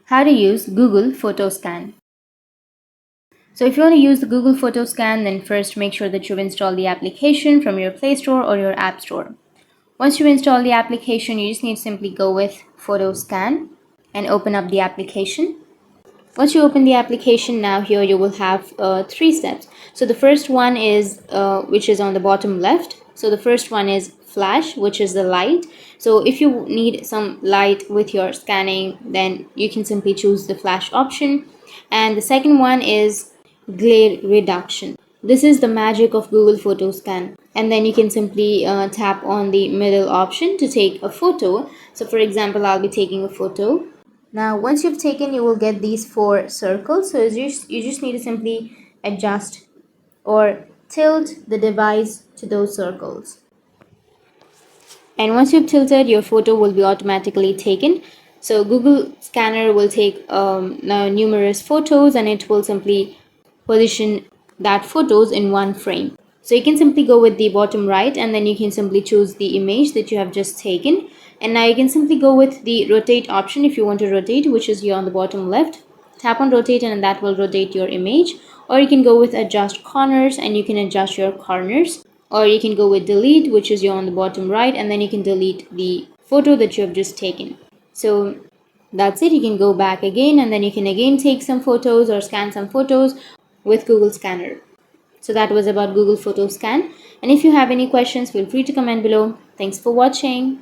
How to use Google PhotoScan. So if you want to use the Google PhotoScan, then first make sure that you've installed the application from your Play Store or your App Store. Once you install the application, you just need to simply go with PhotoScan and open up the application. Once you open the application, now here you will have three steps. So the first one is which is on the bottom left. So the first one is flash, which is the light. So if you need some light with your scanning, then you can simply choose the flash option. And the second one is glare reduction. This is the magic of Google PhotoScan. And then you can simply tap on the middle option to take a photo. So for example, I'll be taking a photo. Now, once you've taken, you will get these four circles. So you just need to simply adjust or tilt the device to those circles. And once you've tilted, your photo will be automatically taken. So Google Scanner will take now numerous photos, and it will simply position that photos in one frame. So you can simply go with the bottom right, and then you can simply choose the image that you have just taken. And now you can simply go with the rotate option if you want to rotate, which is here on the bottom left. Tap on rotate and that will rotate your image. Or you can go with adjust corners and you can adjust your corners. Or you can go with delete, which is here on the bottom right, and then you can delete the photo that you have just taken. So that's it. You can go back again and then you can again take some photos or scan some photos with Google Scanner. So that was about Google PhotoScan. And if you have any questions, feel free to comment below. Thanks for watching.